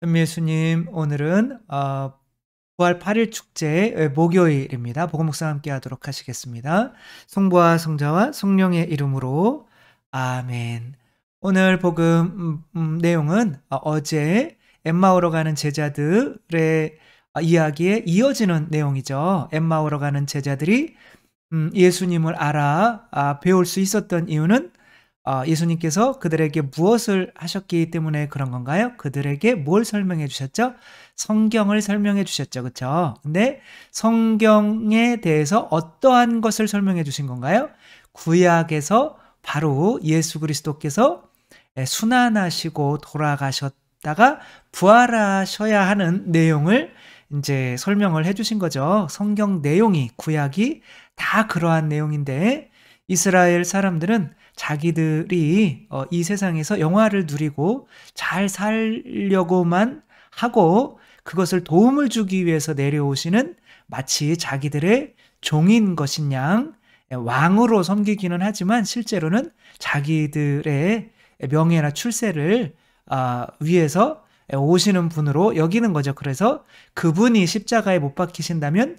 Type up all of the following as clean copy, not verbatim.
예수님, 오늘은 부활 8일 축제 목요일입니다. 복음 묵상 함께 하도록 하시겠습니다. 성부와 성자와 성령의 이름으로 아멘. 오늘 복음 내용은 어제 엠마오로 가는 제자들의 이야기에 이어지는 내용이죠. 엠마오로 가는 제자들이 예수님을 배울 수 있었던 이유는 예수님께서 그들에게 무엇을 하셨기 때문에 그런 건가요? 그들에게 뭘 설명해 주셨죠? 성경을 설명해 주셨죠. 그쵸? 근데 성경에 대해서 어떠한 것을 설명해 주신 건가요? 구약에서 바로 예수 그리스도께서 순환하시고 돌아가셨다가 부활하셔야 하는 내용을 이제 설명을 해 주신 거죠. 성경 내용이, 구약이 다 그러한 내용인데 이스라엘 사람들은 자기들이 이 세상에서 영화를 누리고 잘 살려고만 하고 그것을 도움을 주기 위해서 내려오시는 마치 자기들의 종인 것인 양 왕으로 섬기기는 하지만 실제로는 자기들의 명예나 출세를 위해서 오시는 분으로 여기는 거죠. 그래서 그분이 십자가에 못 박히신다면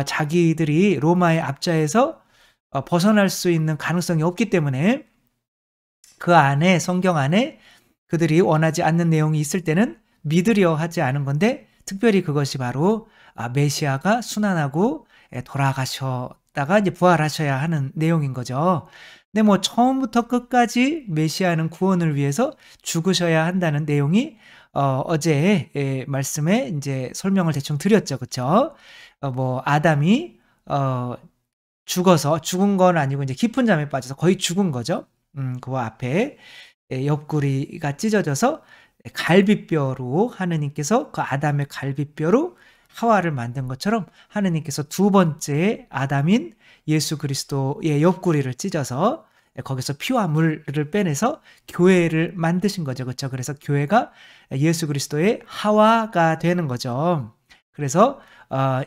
자기들이 로마의 압자에서 벗어날 수 있는 가능성이 없기 때문에 그 안에, 성경 안에 그들이 원하지 않는 내용이 있을 때는 믿으려 하지 않은 건데 특별히 그것이 바로 메시아가 순환하고 돌아가셨다가 이제 부활하셔야 하는 내용인 거죠. 근데 뭐 처음부터 끝까지 메시아는 구원을 위해서 죽으셔야 한다는 내용이 어제 말씀에 이제 설명을 대충 드렸죠. 그쵸? 뭐 아담이 죽은 건 아니고 이제 깊은 잠에 빠져서 거의 죽은 거죠. 그 앞에 옆구리가 찢어져서 갈비뼈로 하느님께서 그 아담의 갈비뼈로 하와를 만든 것처럼 하느님께서 두 번째 아담인 예수 그리스도의 옆구리를 찢어서 거기서 피와 물을 빼내서 교회를 만드신 거죠. 그렇죠? 그래서 교회가 예수 그리스도의 하와가 되는 거죠. 그래서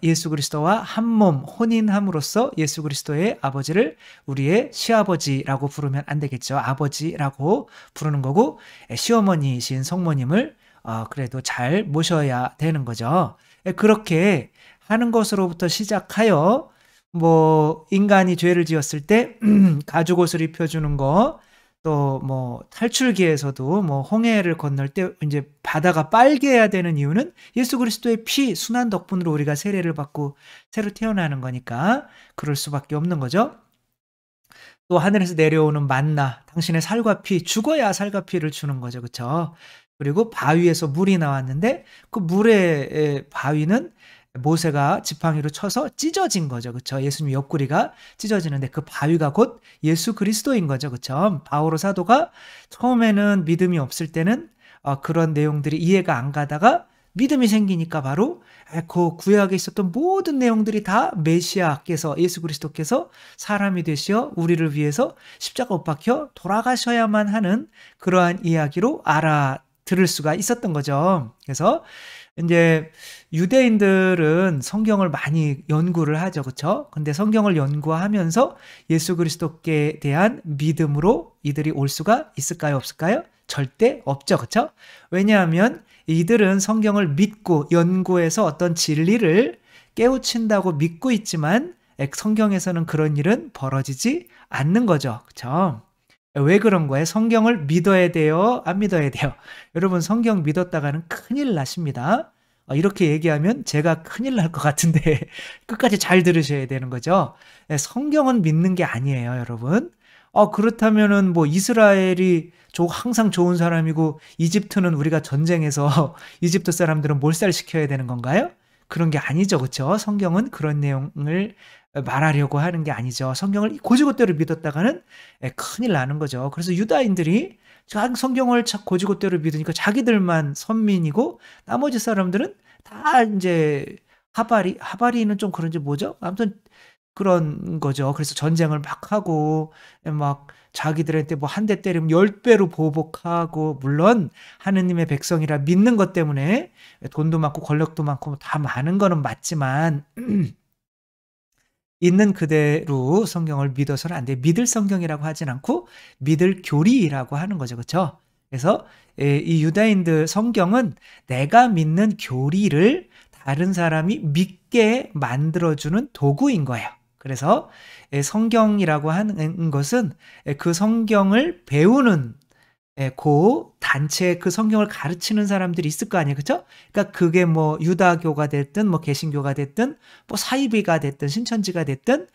예수 그리스도와 한 몸 혼인함으로써 예수 그리스도의 아버지를 우리의 시아버지라고 부르면 안 되겠죠. 아버지라고 부르는 거고 시어머니이신 성모님을 그래도 잘 모셔야 되는 거죠. 그렇게 하는 것으로부터 시작하여 뭐 인간이 죄를 지었을 때 가죽 옷을 입혀주는 거, 또 뭐 탈출기에서도 뭐 홍해를 건널 때 이제 바다가 빨개야 되는 이유는 예수 그리스도의 피 순환 덕분으로 우리가 세례를 받고 새로 태어나는 거니까 그럴 수밖에 없는 거죠. 또 하늘에서 내려오는 만나, 당신의 살과 피, 죽어야 살과 피를 주는 거죠. 그렇죠? 그리고 바위에서 물이 나왔는데 그 물의 바위는 모세가 지팡이로 쳐서 찢어진 거죠. 그렇죠? 예수님 옆구리가 찢어지는데 그 바위가 곧 예수 그리스도인 거죠. 그렇죠? 바오로 사도가 처음에는 믿음이 없을 때는 그런 내용들이 이해가 안 가다가 믿음이 생기니까 바로 그 구약에 있었던 모든 내용들이 다 메시아께서 예수 그리스도께서 사람이 되시어 우리를 위해서 십자가 못 박혀 돌아가셔야만 하는 그러한 이야기로 알아들을 수가 있었던 거죠. 그래서 이제 유대인들은 성경을 많이 연구를 하죠. 그렇죠? 근데 성경을 연구하면서 예수 그리스도께 대한 믿음으로 이들이 올 수가 있을까요? 없을까요? 절대 없죠. 그렇죠? 왜냐하면 이들은 성경을 믿고 연구해서 어떤 진리를 깨우친다고 믿고 있지만 성경에서는 그런 일은 벌어지지 않는 거죠. 그렇죠? 왜 그런 거예요? 성경을 믿어야 돼요? 안 믿어야 돼요? 여러분 성경 믿었다가는 큰일 나십니다. 이렇게 얘기하면 제가 큰일 날 것 같은데 끝까지 잘 들으셔야 되는 거죠. 성경은 믿는 게 아니에요, 여러분. 그렇다면은 뭐 이스라엘이 항상 좋은 사람이고 이집트는 우리가 전쟁해서 이집트 사람들은 몰살시켜야 되는 건가요? 그런 게 아니죠. 그렇죠? 성경은 그런 내용을 말하려고 하는 게 아니죠. 성경을 고지고대로 믿었다가는 큰일 나는 거죠. 그래서 유다인들이 성경을 고지고대로 믿으니까 자기들만 선민이고 나머지 사람들은 다 이제 하바리는 좀 그런지 뭐죠? 아무튼 그런 거죠. 그래서 전쟁을 막 하고 막 자기들한테 뭐 한 대 때리면 10배로 보복하고 물론 하느님의 백성이라 믿는 것 때문에 돈도 많고 권력도 많고 다 많은 거는 맞지만 있는 그대로 성경을 믿어서는 안 돼요. 믿을 성경이라고 하진 않고 믿을 교리라고 하는 거죠. 그렇죠? 그래서 이 유다인들 성경은 내가 믿는 교리를 다른 사람이 믿게 만들어주는 도구인 거예요. 그래서 성경이라고 하는 것은 그 성경을 배우는 그 단체 그 성경을 가르치는 사람들이 있을 거 아니에요. 그죠? 그러니까 그게 뭐 유다교가 됐든 뭐 개신교가 됐든 뭐 사이비가 됐든 신천지가 됐든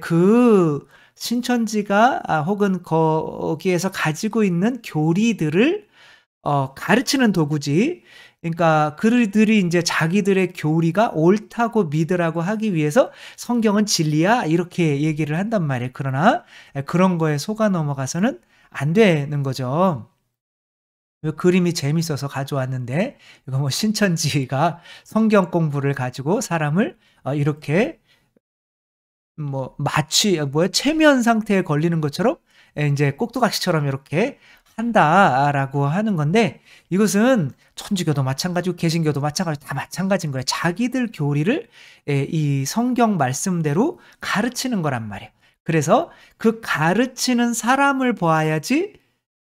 그 신천지가 혹은 거기에서 가지고 있는 교리들을 가르치는 도구지. 그러니까 그들이 이제 자기들의 교리가 옳다고 믿으라고 하기 위해서 성경은 진리야 이렇게 얘기를 한단 말이에요. 그러나 그런 거에 속아 넘어가서는 안 되는 거죠. 그림이 재밌어서 가져왔는데 이거 뭐 신천지가 성경 공부를 가지고 사람을 이렇게 뭐 마취 뭐야 최면 상태에 걸리는 것처럼 이제 꼭두각시처럼 이렇게 한다라고 하는 건데 이것은 천주교도 마찬가지고 개신교도 마찬가지고 다 마찬가지인 거예요. 자기들 교리를 이 성경 말씀대로 가르치는 거란 말이에요. 그래서 그 가르치는 사람을 보아야지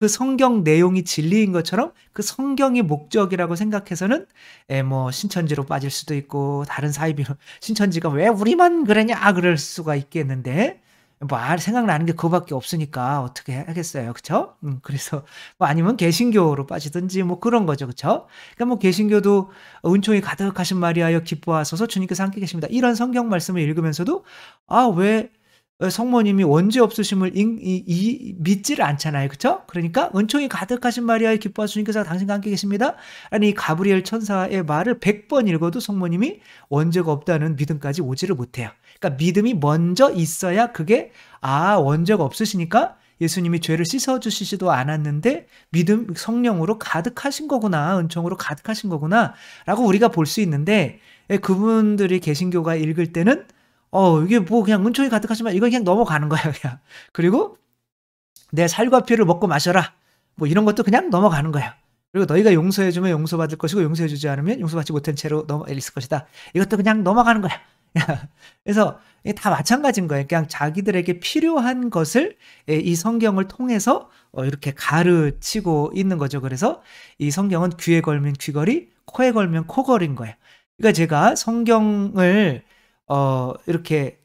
그 성경 내용이 진리인 것처럼 그 성경이 목적이라고 생각해서는 뭐 신천지로 빠질 수도 있고 다른 사이비로 신천지가 왜 우리만 그러냐 그럴 수가 있겠는데 뭐 생각나는 게 그거밖에 없으니까 어떻게 하겠어요, 그렇죠? 그래서 뭐 아니면 개신교로 빠지든지 뭐 그런 거죠, 그렇죠? 그러니까 뭐 개신교도 은총이 가득하신 마리아여 기뻐하소서 주님께서 함께 계십니다. 이런 성경 말씀을 읽으면서도 왜 성모님이 원죄 없으심을 믿지를 않잖아요. 그렇죠? 그러니까 은총이 가득하신 마리아의 기뻐하소서 주님께서 당신과 함께 계십니다. 아니 이 가브리엘 천사의 말을 100번 읽어도 성모님이 원죄가 없다는 믿음까지 오지를 못해요. 그러니까 믿음이 먼저 있어야 그게 원죄가 없으시니까 예수님이 죄를 씻어주시지도 않았는데 믿음 성령으로 가득하신 거구나. 은총으로 가득하신 거구나 라고 우리가 볼 수 있는데 그분들이 개신교가 읽을 때는 이게 뭐 그냥 은총이 가득하시면 이거 그냥 넘어가는 거야 그냥. 그리고 내 살과 피를 먹고 마셔라. 뭐 이런 것도 그냥 넘어가는 거야. 그리고 너희가 용서해주면 용서받을 것이고 용서해주지 않으면 용서받지 못한 채로 있을 것이다. 이것도 그냥 넘어가는 거야. 그래서 다 마찬가지인 거예요. 그냥 자기들에게 필요한 것을 이 성경을 통해서 이렇게 가르치고 있는 거죠. 그래서 이 성경은 귀에 걸면 귀걸이, 코에 걸면 코걸인 거예요. 그러니까 제가 성경을 이렇게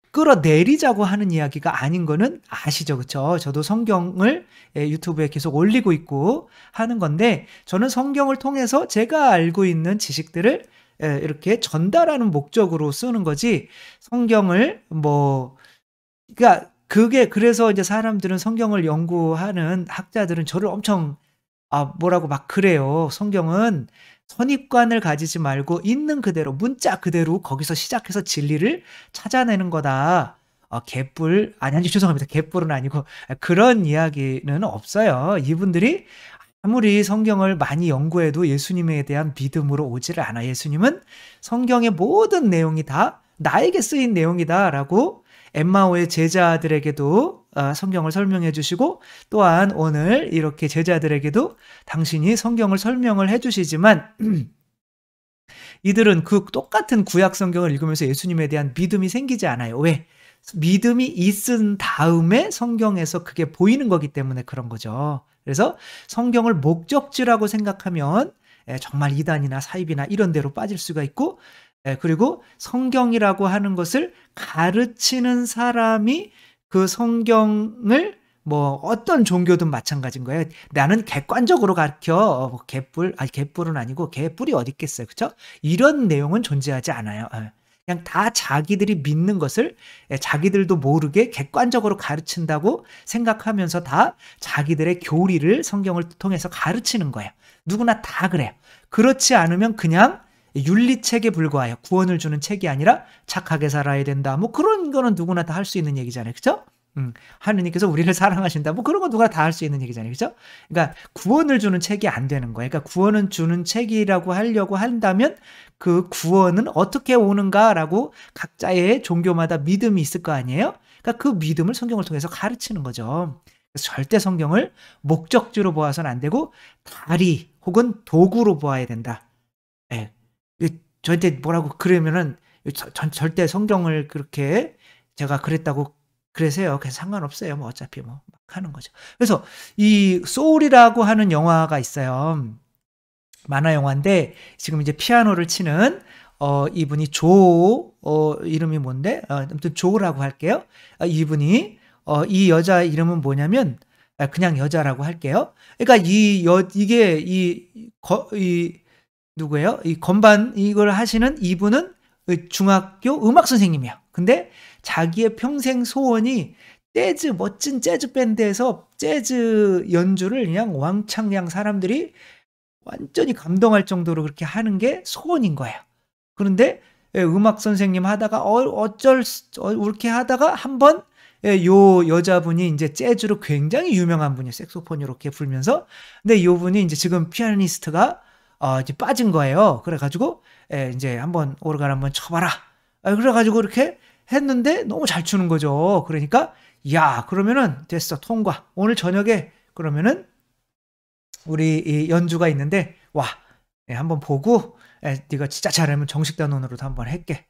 끌어내리자고 하는 이야기가 아닌 거는 아시죠? 그쵸? 저도 성경을 유튜브에 계속 올리고 있고 하는 건데 저는 성경을 통해서 제가 알고 있는 지식들을 이렇게 전달하는 목적으로 쓰는 거지 성경을 그러니까 그게 그래서 이제 사람들은 성경을 연구하는 학자들은 저를 엄청 뭐라고 막 그래요. 성경은 선입관을 가지지 말고 있는 그대로 문자 그대로 거기서 시작해서 진리를 찾아내는 거다. 개뿔 아니 죄송합니다. 개뿔은 아니고 그런 이야기는 없어요. 이분들이 아무리 성경을 많이 연구해도 예수님에 대한 믿음으로 오지를 않아. 예수님은 성경의 모든 내용이 다 나에게 쓰인 내용이다라고 엠마오의 제자들에게도 성경을 설명해 주시고 또한 오늘 이렇게 제자들에게도 당신이 성경을 설명을 해 주시지만 이들은 그 똑같은 구약 성경을 읽으면서 예수님에 대한 믿음이 생기지 않아요. 왜? 믿음이 있은 다음에 성경에서 그게 보이는 거기 때문에 그런 거죠. 그래서 성경을 목적지라고 생각하면 정말 이단이나 사입이나 이런 데로 빠질 수가 있고 그리고 성경이라고 하는 것을 가르치는 사람이 그 성경을 어떤 종교든 마찬가지인 거예요. 나는 객관적으로 가르쳐. 개뿔은 아니고 개뿔이 어디 있겠어요. 그렇죠? 이런 내용은 존재하지 않아요. 그냥 다 자기들이 믿는 것을 자기들도 모르게 객관적으로 가르친다고 생각하면서 다 자기들의 교리를 성경을 통해서 가르치는 거예요. 누구나 다 그래요. 그렇지 않으면 그냥 윤리책에 불과해요. 구원을 주는 책이 아니라 착하게 살아야 된다. 그런 거는 누구나 다 할 수 있는 얘기잖아요. 그죠? 하느님께서 우리를 사랑하신다. 그런 건 누구나 다 할 수 있는 얘기잖아요. 그죠? 그러니까 구원을 주는 책이 안 되는 거예요. 그러니까 구원을 주는 책이라고 하려고 한다면 그 구원은 어떻게 오는가라고 각자의 종교마다 믿음이 있을 거 아니에요? 그러니까 그 믿음을 성경을 통해서 가르치는 거죠. 그래서 절대 성경을 목적지로 보아서는 안 되고 다리 혹은 도구로 보아야 된다. 예. 저한테 뭐라고 그러면은 절대 성경을 그렇게 제가 그랬다고 그래서요. 그래서 상관없어요. 뭐 어차피 뭐 막 하는 거죠. 그래서 이 소울이라고 하는 영화가 있어요. 만화 영화인데 지금 이제 피아노를 치는 이분이 이름이 뭔데? 아무튼 조라고 할게요. 이분이 이 여자 이름은 뭐냐면 그냥 여자라고 할게요. 그러니까 이게 이 누구예요? 이 건반 이걸 하시는 이분은 중학교 음악 선생님이에요. 근데 자기의 평생 소원이 멋진 재즈 밴드에서 재즈 연주를 그냥 왕창 그냥 사람들이 완전히 감동할 정도로 그렇게 하는 게 소원인 거예요. 그런데 음악 선생님 하다가 이렇게 하다가 한번 요 여자분이 이제 재즈로 굉장히 유명한 분이에요. 색소폰 이렇게 불면서. 근데 요 분이 이제 지금 피아니스트가 이제 빠진 거예요. 그래가지고 이제 한번 오르간 한번 쳐봐라. 그래가지고 이렇게 했는데 너무 잘 추는 거죠. 그러니까 야 그러면은 됐어 통과. 오늘 저녁에 그러면은 우리 이 연주가 있는데 와 한번 보고 네가 진짜 잘하면 정식 단원으로도 한번 할게.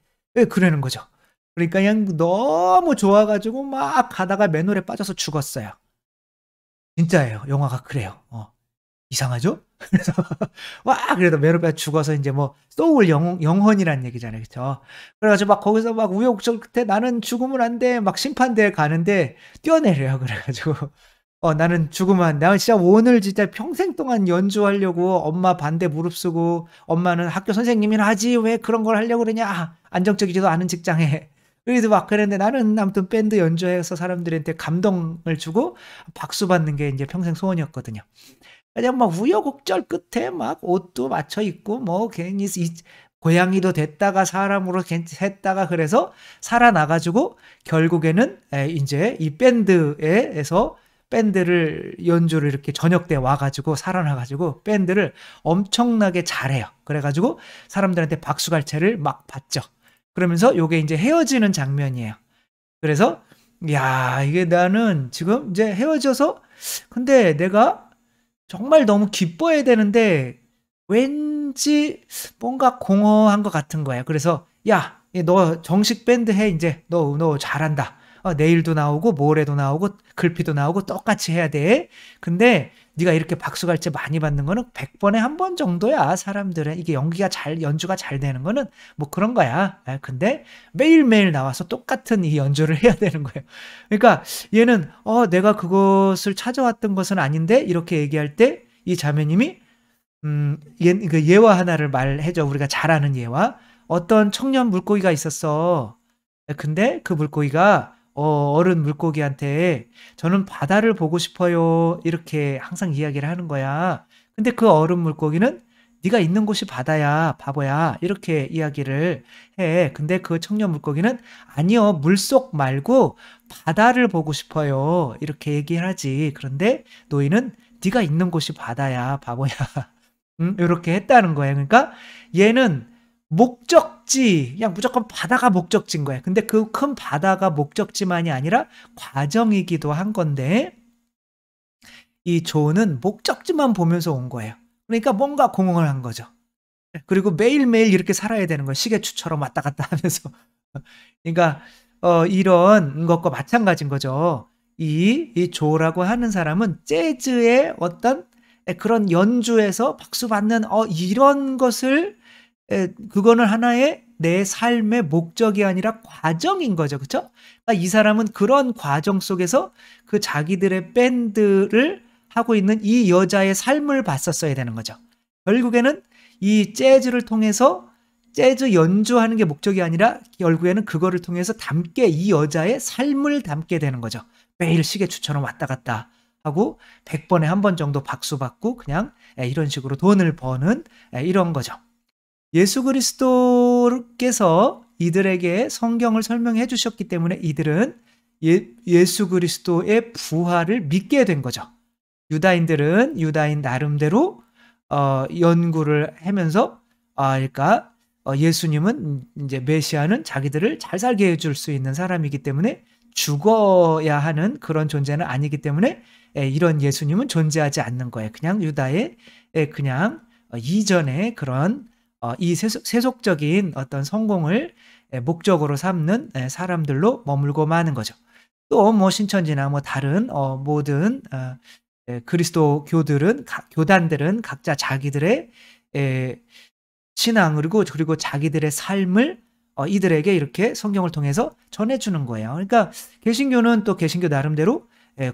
그러는 거죠. 그러니까 그냥 너무 좋아가지고 막 가다가 맨홀에 빠져서 죽었어요. 진짜예요. 영화가 그래요. 이상하죠? 그래서 와 그래도 맨홀에 빠져 죽어서 이제 뭐 소울 영혼이란 얘기잖아요. 그렇죠? 그래가지고 막 거기서 막 우여곡절 끝에 나는 죽으면 안 돼. 막 심판대에 가는데 뛰어내려요. 그래가지고 나는 죽으면 내가 진짜 오늘 진짜 평생 동안 연주하려고 엄마 반대 무릅쓰고 엄마는 학교 선생님이나 하지 왜 그런 걸 하려고 그러냐 안정적이지도 않은 직장에 그래도 막 그랬는데 나는 아무튼 밴드 연주해서 사람들한테 감동을 주고 박수 받는 게 이제 평생 소원이었거든요. 그냥 막 우여곡절 끝에 막 옷도 맞춰 입고 뭐 괜히 고양이도 됐다가 사람으로 했다가 그래서 살아나가지고 결국에는 이제 이 밴드에서 밴드를 연주를 이렇게 저녁 때 와가지고 살아나가지고 밴드를 엄청나게 잘해요. 그래가지고 사람들한테 박수갈채를 막 받죠. 그러면서 요게 이제 헤어지는 장면이에요. 그래서 야 이게 나는 지금 이제 헤어져서 근데 내가 정말 너무 기뻐해야 되는데 왠지 뭔가 공허한 것 같은 거예요. 그래서 야 너 정식 밴드 해 이제 너 잘한다. 내일도 나오고 모레도 나오고 글피도 나오고 똑같이 해야 돼. 근데 네가 이렇게 박수갈채 많이 받는 거는 100번에 한 번 정도야. 사람들은 이게 연주가 잘 되는 거는 뭐 그런 거야. 근데 매일매일 나와서 똑같은 이 연주를 해야 되는 거예요. 그러니까 얘는 내가 그것을 찾아왔던 것은 아닌데 이렇게 얘기할 때 이 자매님이 그 예화 하나를 말해줘. 우리가 잘 아는 예화. 어떤 청년 물고기가 있었어. 근데 그 물고기가 어른 물고기한테 저는 바다를 보고 싶어요. 이렇게 항상 이야기를 하는 거야. 근데 그 어른 물고기는 네가 있는 곳이 바다야, 바보야. 이렇게 이야기를 해. 근데 그 청년 물고기는 아니요, 물속 말고 바다를 보고 싶어요. 이렇게 얘기를 하지. 그런데 노인은 네가 있는 곳이 바다야, 바보야. 이렇게 했다는 거예요. 그러니까 얘는 목적지, 그냥 무조건 바다가 목적지인 거예요. 근데 그 큰 바다가 목적지만이 아니라 과정이기도 한 건데 이 조는 목적지만 보면서 온 거예요. 그러니까 뭔가 공허를 한 거죠. 그리고 매일매일 이렇게 살아야 되는 거예요. 시계추처럼 왔다 갔다 하면서. 그러니까 이런 것과 마찬가지인 거죠. 이 조라고 하는 사람은 재즈의 어떤 그런 연주에서 박수 받는 이런 것을 그거는 하나의 내 삶의 목적이 아니라 과정인 거죠. 그렇죠? 그러니까 이 사람은 그런 과정 속에서 그 자기들의 밴드를 하고 있는 이 여자의 삶을 봤었어야 되는 거죠. 결국에는 이 재즈를 통해서 재즈 연주하는 게 목적이 아니라 결국에는 그거를 통해서 이 여자의 삶을 담게 되는 거죠. 매일 시계추처럼 왔다 갔다 하고 100번에 한 번 정도 박수 받고 그냥 이런 식으로 돈을 버는 이런 거죠. 예수 그리스도께서 이들에게 성경을 설명해 주셨기 때문에 이들은 예수 그리스도의 부활을 믿게 된 거죠. 유다인들은 유다인 나름대로 연구를 하면서 그러니까 예수님은 이제 메시아는 자기들을 잘 살게 해줄 수 있는 사람이기 때문에 죽어야 하는 그런 존재는 아니기 때문에 이런 예수님은 존재하지 않는 거예요. 그냥 유다의 그냥 이전의 그런 이 세속적인 어떤 성공을 목적으로 삼는 사람들로 머물고 마는 거죠. 또 뭐 신천지나 뭐 다른 모든 그리스도교들은 교단들은 각자 자기들의 신앙 그리고 자기들의 삶을 이들에게 이렇게 성경을 통해서 전해주는 거예요. 그러니까 개신교는 또 개신교 나름대로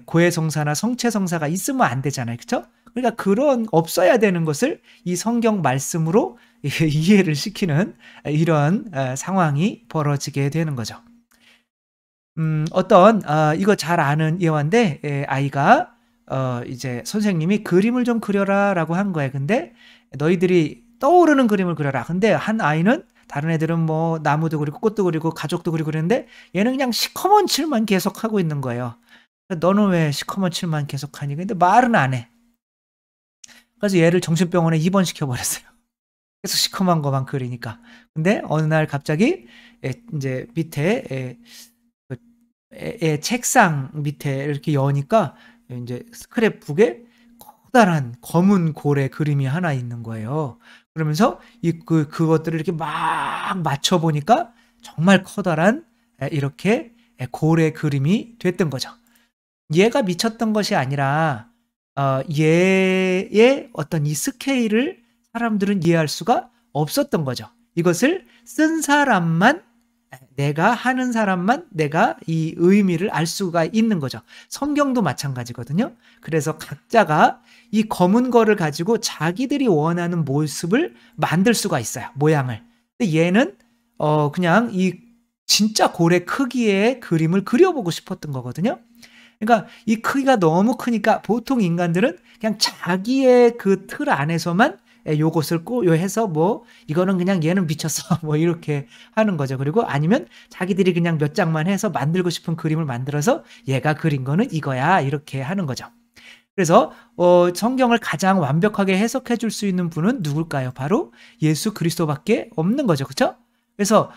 고해성사나 성체성사가 있으면 안 되잖아요. 그렇죠? 그러니까 그런 없어야 되는 것을 이 성경 말씀으로 이해를 시키는 이런 상황이 벌어지게 되는 거죠. 어떤 이거 잘 아는 예화인데 아이가 이제 선생님이 그림을 좀 그려라라고 한 거예요. 근데 너희들이 떠오르는 그림을 그려라. 근데 한 아이는 다른 애들은 뭐 나무도 그리고 꽃도 그리고 가족도 그리고 그랬는데 얘는 그냥 시커먼 칠만 계속 하고 있는 거예요. 너는 왜 시커먼 칠만 계속 하니? 근데 말은 안 해. 그래서 얘를 정신병원에 입원시켜 버렸어요. 계속 시커먼 거만 그리니까. 근데 어느 날 갑자기 이제 밑에 책상 밑에 이렇게 여니까 이제 스크랩북에 커다란 검은 고래 그림이 하나 있는 거예요. 그러면서 그것들을 이렇게 막 맞춰 보니까 정말 커다란 이렇게 고래 그림이 됐던 거죠. 얘가 미쳤던 것이 아니라 얘의 어떤 이 스케일을 사람들은 이해할 수가 없었던 거죠. 이것을 쓴 사람만, 내가 하는 사람만 내가 이 의미를 알 수가 있는 거죠. 성경도 마찬가지거든요. 그래서 각자가 이 검은 거를 가지고 자기들이 원하는 모습을 만들 수가 있어요. 모양을. 근데 얘는 그냥 이 진짜 고래 크기의 그림을 그려보고 싶었던 거거든요. 그러니까 이 크기가 너무 크니까 보통 인간들은 그냥 자기의 그 틀 안에서만 요것을 해서 뭐 이거는 그냥 얘는 미쳤어 뭐 이렇게 하는 거죠. 그리고 아니면 자기들이 그냥 몇 장만 해서 만들고 싶은 그림을 만들어서 얘가 그린 거는 이거야 이렇게 하는 거죠. 그래서 성경을 가장 완벽하게 해석해 줄 수 있는 분은 누굴까요? 바로 예수 그리스도밖에 없는 거죠. 그렇죠? 그래서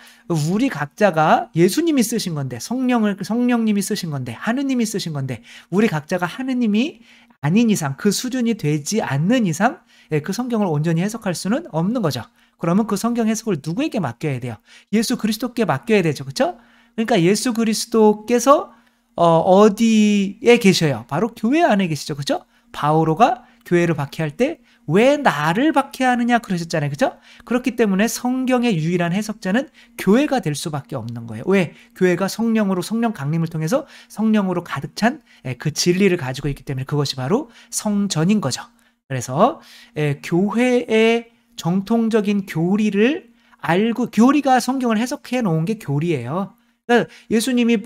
우리 각자가 예수님이 쓰신 건데 성령님이 쓰신 건데 하느님이 쓰신 건데 우리 각자가 하느님이 아닌 이상 그 수준이 되지 않는 이상 그 성경을 온전히 해석할 수는 없는 거죠. 그러면 그 성경 해석을 누구에게 맡겨야 돼요? 예수 그리스도께 맡겨야 되죠. 그렇죠? 그러니까 예수 그리스도께서 어디에 계셔요? 바로 교회 안에 계시죠. 그렇죠? 바오로가 교회를 박해할 때 왜 나를 박해하느냐 그러셨잖아요. 그렇죠? 그렇기 때문에 성경의 유일한 해석자는 교회가 될 수밖에 없는 거예요. 왜? 교회가 성령 강림을 통해서 성령으로 가득 찬 그 진리를 가지고 있기 때문에 그것이 바로 성전인 거죠. 그래서 교회의 정통적인 교리를 알고 교리가 성경을 해석해 놓은 게 교리예요. 그러니까 예수님이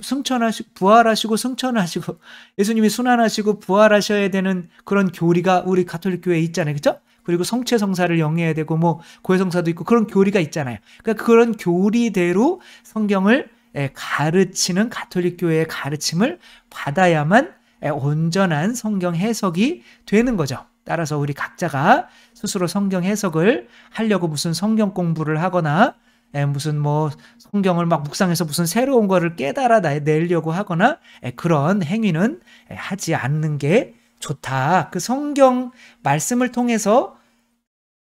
부활하시고 승천하시고 예수님이 순환하시고 부활하셔야 되는 그런 교리가 우리 가톨릭 교회에 있잖아요. 그렇죠? 그리고 성체 성사를 영해야 되고 뭐 고해성사도 있고 그런 교리가 있잖아요. 그러니까 그런 교리대로 성경을 가르치는 가톨릭 교회의 가르침을 받아야만 온전한 성경 해석이 되는 거죠. 따라서 우리 각자가 스스로 성경 해석을 하려고 무슨 성경 공부를 하거나 무슨 뭐 성경을 막 묵상해서 무슨 새로운 거를 깨달아 내려고 하거나 그런 행위는 하지 않는 게 좋다. 그 성경 말씀을 통해서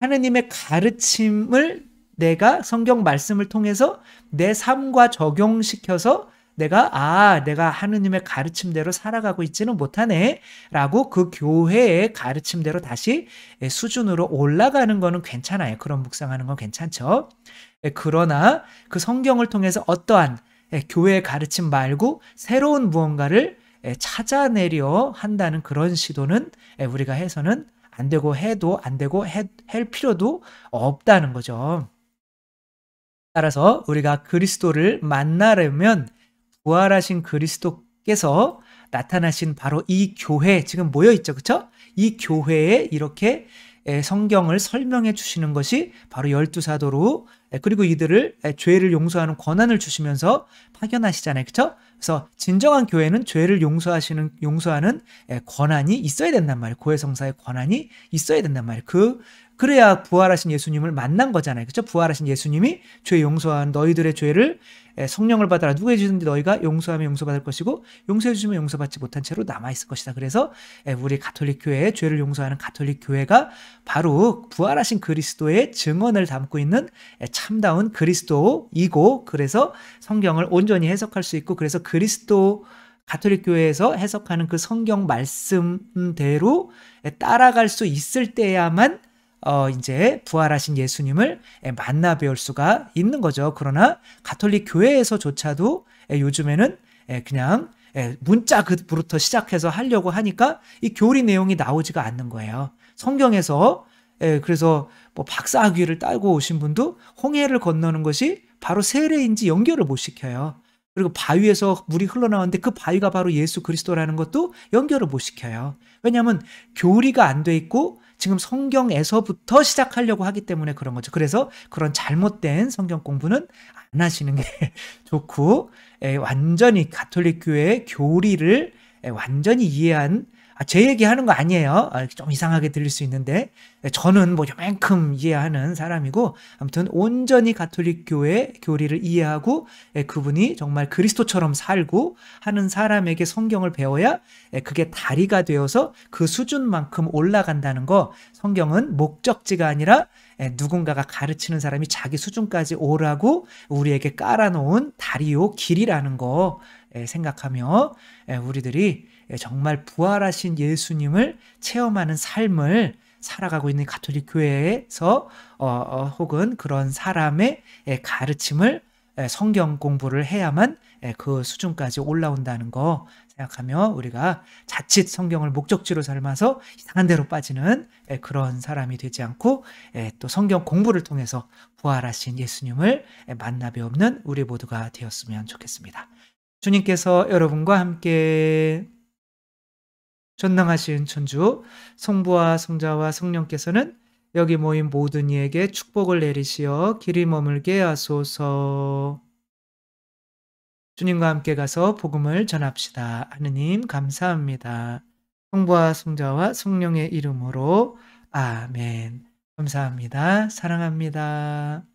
하느님의 가르침을 내가 성경 말씀을 통해서 내 삶과 적용시켜서 내가 하느님의 가르침대로 살아가고 있지는 못하네 라고 그 교회의 가르침대로 다시 수준으로 올라가는 거는 괜찮아요. 그런 묵상하는 건 괜찮죠. 그러나 그 성경을 통해서 어떠한 교회의 가르침 말고 새로운 무언가를 찾아내려 한다는 그런 시도는 우리가 해서는 안 되고 해도 안 되고 할 필요도 없다는 거죠. 따라서 우리가 그리스도를 만나려면 부활하신 그리스도께서 나타나신 바로 이 교회 지금 모여 있죠. 그렇죠? 이 교회에 이렇게 성경을 설명해 주시는 것이 바로 12사도로 그리고 이들을 죄를 용서하는 권한을 주시면서 파견하시잖아요. 그렇죠? 그래서 진정한 교회는 죄를 용서하는 권한이 있어야 된단 말이에요. 고해성사의 권한이 있어야 된단 말이에요. 그래야 부활하신 예수님을 만난 거잖아요. 그렇죠? 부활하신 예수님이 죄 용서한 너희들의 죄를 성령을 받아라. 누구에게 주든지 너희가 용서하면 용서받을 것이고 용서해 주시면 용서받지 못한 채로 남아있을 것이다. 그래서 우리 가톨릭 교회의 죄를 용서하는 가톨릭 교회가 바로 부활하신 그리스도의 증언을 담고 있는 참다운 그리스도이고 그래서 성경을 온전히 해석할 수 있고 그래서 그리스도 가톨릭 교회에서 해석하는 그 성경 말씀대로 따라갈 수 있을 때야만 이제 부활하신 예수님을 만나 배울 수가 있는 거죠. 그러나 가톨릭 교회에서조차도 요즘에는 그냥 문자부터 시작해서 하려고 하니까 이 교리 내용이 나오지가 않는 거예요. 성경에서 그래서 뭐 박사학위를 따고 오신 분도 홍해를 건너는 것이 바로 세례인지 연결을 못 시켜요. 그리고 바위에서 물이 흘러나왔는데 그 바위가 바로 예수 그리스도라는 것도 연결을 못 시켜요. 왜냐하면 교리가 안 돼 있고 지금 성경에서부터 시작하려고 하기 때문에 그런 거죠. 그래서 그런 잘못된 성경 공부는 안 하시는 게 좋고, 완전히 가톨릭 교회의 교리를 완전히 이해한, 제 얘기하는 거 아니에요. 좀 이상하게 들릴 수 있는데 저는 뭐 요만큼 이해하는 사람이고, 아무튼 온전히 가톨릭 교회 교리를 이해하고 그분이 정말 그리스도처럼 살고 하는 사람에게 성경을 배워야 그게 다리가 되어서 그 수준만큼 올라간다는 거. 성경은 목적지가 아니라 누군가가 가르치는 사람이 자기 수준까지 오라고 우리에게 깔아놓은 다리요 길이라는 거 생각하며 우리들이 정말 부활하신 예수님을 체험하는 삶을 살아가고 있는 가톨릭 교회에서 혹은 그런 사람의 가르침을 성경 공부를 해야만 그 수준까지 올라온다는 거 생각하며 우리가 자칫 성경을 목적지로 삼아서 이상한 데로 빠지는 그런 사람이 되지 않고 또 성경 공부를 통해서 부활하신 예수님을 만나 뵙는 우리 모두가 되었으면 좋겠습니다. 주님께서 여러분과 함께 전능하신 천주 성부와 성자와 성령께서는 여기 모인 모든 이에게 축복을 내리시어 길이 머물게 하소서. 주님과 함께 가서 복음을 전합시다. 하느님 감사합니다. 성부와 성자와 성령의 이름으로 아멘. 감사합니다. 사랑합니다.